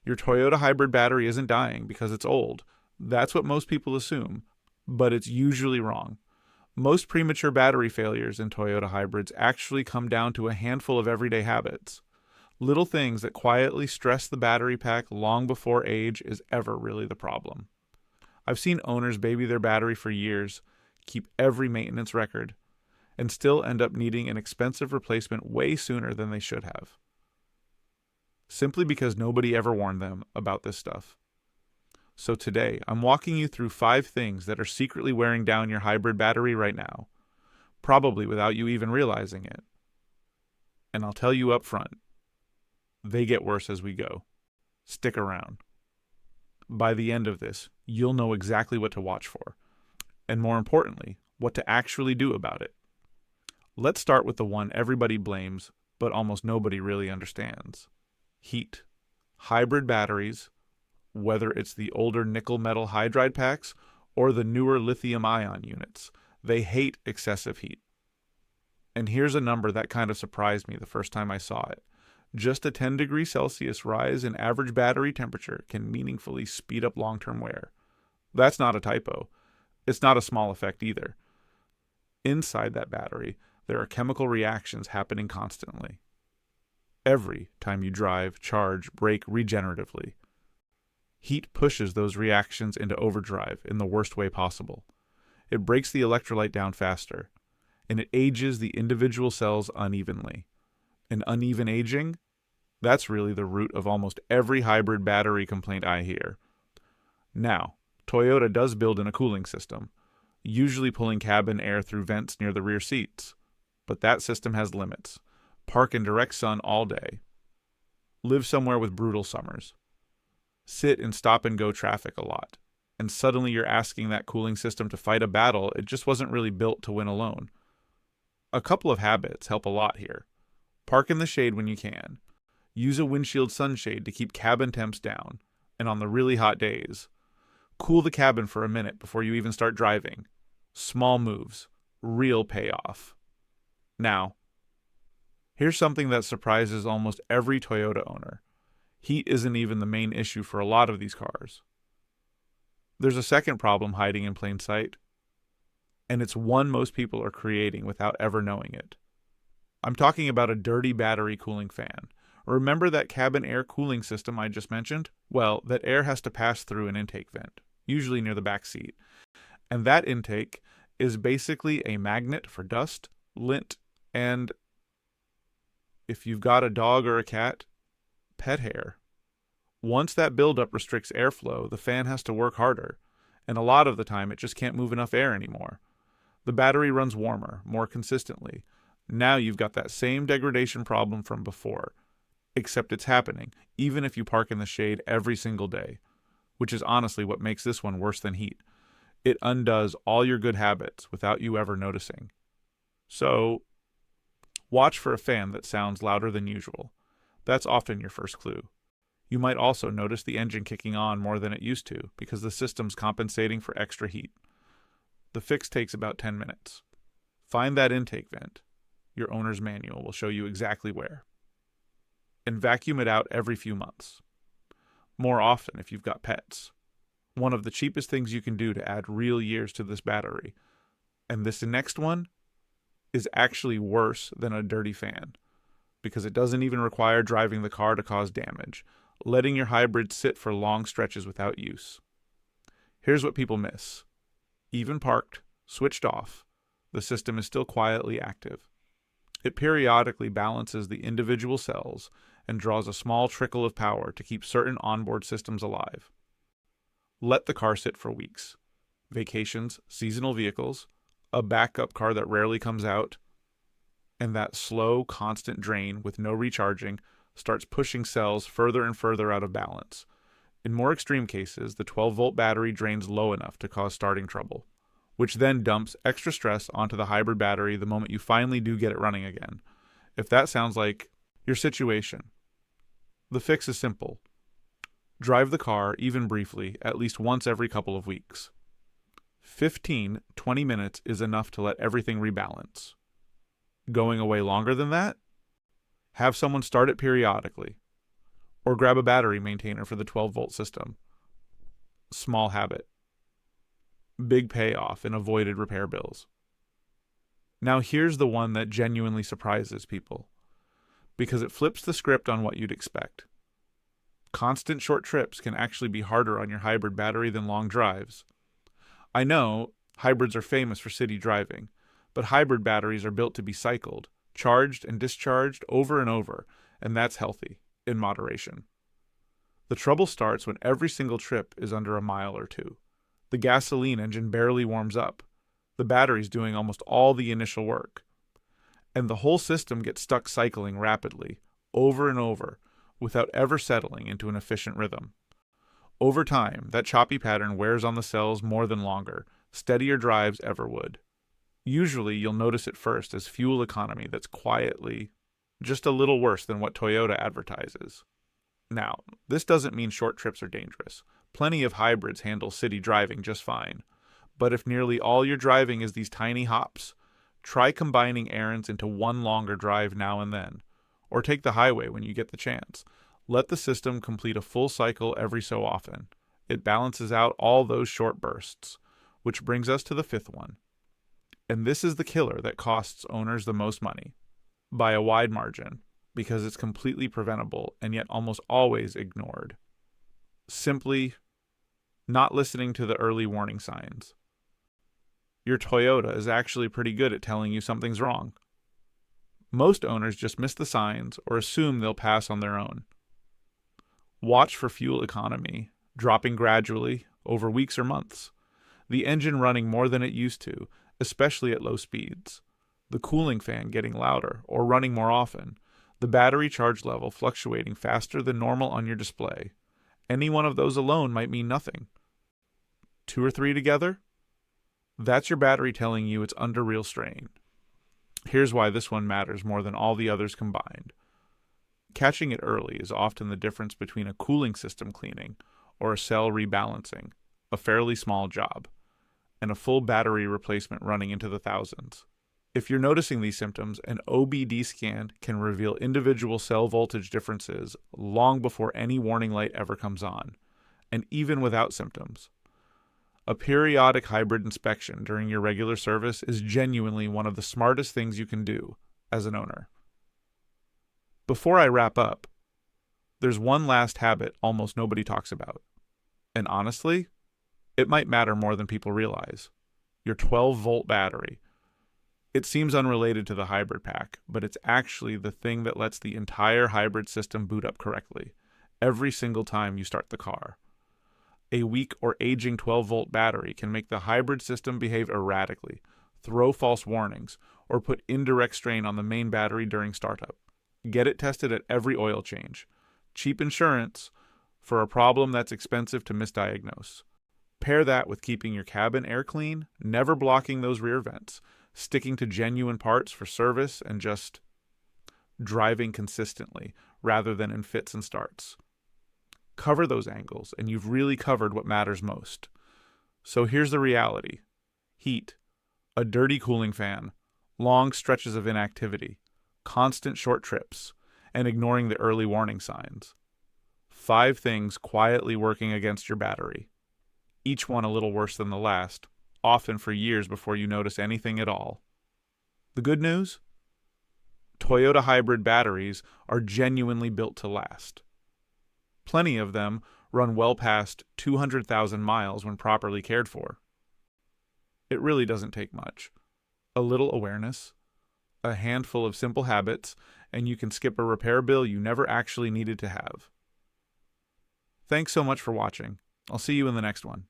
Your Toyota hybrid battery isn't dying because it's old. That's what most people assume, but it's usually wrong. Most premature battery failures in Toyota hybrids actually come down to a handful of everyday habits. Little things that quietly stress the battery pack long before age is ever really the problem. I've seen owners baby their battery for years, keep every maintenance record, and still end up needing an expensive replacement way sooner than they should have. Simply because nobody ever warned them about this stuff. So today, I'm walking you through 5 things that are secretly wearing down your hybrid battery right now, probably without you even realizing it. And I'll tell you up front, they get worse as we go. Stick around. By the end of this, you'll know exactly what to watch for, and more importantly, what to actually do about it. Let's start with the one everybody blames, but almost nobody really understands. Heat. Hybrid batteries, whether it's the older nickel metal hydride packs or the newer lithium-ion units, they hate excessive heat. And here's a number that kind of surprised me the first time I saw it. Just a 10 degrees Celsius rise in average battery temperature can meaningfully speed up long-term wear. That's not a typo. It's not a small effect either. Inside that battery, there are chemical reactions happening constantly. Every time you drive, charge, brake regeneratively. Heat pushes those reactions into overdrive in the worst way possible. It breaks the electrolyte down faster, and it ages the individual cells unevenly. And uneven aging? That's really the root of almost every hybrid battery complaint I hear. Now, Toyota does build in a cooling system, usually pulling cabin air through vents near the rear seats. But that system has limits. Park in direct sun all day. Live somewhere with brutal summers. Sit in stop-and-go traffic a lot. And suddenly you're asking that cooling system to fight a battle it just wasn't really built to win alone. A couple of habits help a lot here. Park in the shade when you can. Use a windshield sunshade to keep cabin temps down. And on the really hot days, cool the cabin for a minute before you even start driving. Small moves. Real payoff. Now, here's something that surprises almost every Toyota owner. Heat isn't even the main issue for a lot of these cars. There's a second problem hiding in plain sight, and it's one most people are creating without ever knowing it. I'm talking about a dirty battery cooling fan. Remember that cabin air cooling system I just mentioned? Well, that air has to pass through an intake vent, usually near the back seat. And that intake is basically a magnet for dust, lint, and, if you've got a dog or a cat, pet hair. Once that buildup restricts airflow, the fan has to work harder, and a lot of the time it just can't move enough air anymore. The battery runs warmer, more consistently. Now you've got that same degradation problem from before, except it's happening, even if you park in the shade every single day, which is honestly what makes this one worse than heat. It undoes all your good habits without you ever noticing. So, watch for a fan that sounds louder than usual. That's often your first clue. You might also notice the engine kicking on more than it used to because the system's compensating for extra heat. The fix takes about 10 minutes. Find that intake vent. Your owner's manual will show you exactly where. And vacuum it out every few months. More often if you've got pets. One of the cheapest things you can do to add real years to this battery. And this next one is actually worse than a dirty fan, because it doesn't even require driving the car to cause damage, letting your hybrid sit for long stretches without use. Here's what people miss. Even parked, switched off, the system is still quietly active. It periodically balances the individual cells and draws a small trickle of power to keep certain onboard systems alive. Let the car sit for weeks. Vacations, seasonal vehicles, a backup car that rarely comes out, and that slow, constant drain with no recharging starts pushing cells further and further out of balance. In more extreme cases, the 12-volt battery drains low enough to cause starting trouble, which then dumps extra stress onto the hybrid battery the moment you finally do get it running again. If that sounds like your situation, the fix is simple. Drive the car, even briefly, at least once every couple of weeks. 15-20 minutes is enough to let everything rebalance. Going away longer than that? Have someone start it periodically. Or grab a battery maintainer for the 12-volt system. Small habit. Big payoff in avoided repair bills. Now here's the one that genuinely surprises people, because it flips the script on what you'd expect. Constant short trips can actually be harder on your hybrid battery than long drives. I know hybrids are famous for city driving, but hybrid batteries are built to be cycled, charged and discharged over and over, and that's healthy, in moderation. The trouble starts when every single trip is under a mile or two. The gasoline engine barely warms up. The battery's doing almost all the initial work. And the whole system gets stuck cycling rapidly, over and over, without ever settling into an efficient rhythm. Over time, that choppy pattern wears on the cells more than longer, steadier drives ever would. Usually, you'll notice it first as fuel economy that's quietly just a little worse than what Toyota advertises. Now, this doesn't mean short trips are dangerous. Plenty of hybrids handle city driving just fine. But if nearly all your driving is these tiny hops, try combining errands into one longer drive now and then. Or take the highway when you get the chance. Let the system complete a full cycle every so often. It balances out all those short bursts. Which brings us to the fifth one. And this is the killer that costs owners the most money. By a wide margin. Because it's completely preventable and yet almost always ignored. Simply not listening to the early warning signs. Your Toyota is actually pretty good at telling you something's wrong. Most owners just miss the signs or assume they'll pass on their own. Watch for fuel economy, dropping gradually over weeks or months. The engine running more than it used to, especially at low speeds. The cooling fan getting louder or running more often. The battery charge level fluctuating faster than normal on your display. Any one of those alone might mean nothing. 2 or 3 together? That's your battery telling you it's under real strain. Here's why this one matters more than all the others combined. Catching it early is often the difference between a cooling system cleaning or a cell rebalancing, a fairly small job, and a full battery replacement running into the thousands. If you're noticing these symptoms, an OBD scan can reveal individual cell voltage differences long before any warning light ever comes on, and even without symptoms. A periodic hybrid inspection during your regular service is genuinely one of the smartest things you can do as an owner. Before I wrap up, there's one last habit almost nobody talks about. And honestly, it might matter more than people realize. Your 12-volt battery. It seems unrelated to the hybrid pack, but it's actually the thing that lets the entire hybrid system boot up correctly, every single time you start the car. A weak or aging 12-volt battery can make the hybrid system behave erratically, throw false warnings, or put indirect strain on the main battery during startup. Get it tested at every oil change. Cheap insurance for a problem that's expensive to misdiagnose. Pair that with keeping your cabin air clean, never blocking those rear vents, sticking to genuine parts for service, and just driving consistently rather than in fits and starts. Cover those angles, and you've really covered what matters most. So here's the reality. Heat, a dirty cooling fan, long stretches of inactivity, constant short trips, and ignoring the early warning signs. 5 things quietly working against your battery. Each one a little worse than the last, often for years before you notice anything at all. The good news? Toyota hybrid batteries are genuinely built to last. Plenty of them run well past 200,000 miles when properly cared for. It really doesn't take much. A little awareness, a handful of simple habits, and you can skip a repair bill you never actually needed to have. Thanks so much for watching. I'll see you in the next one.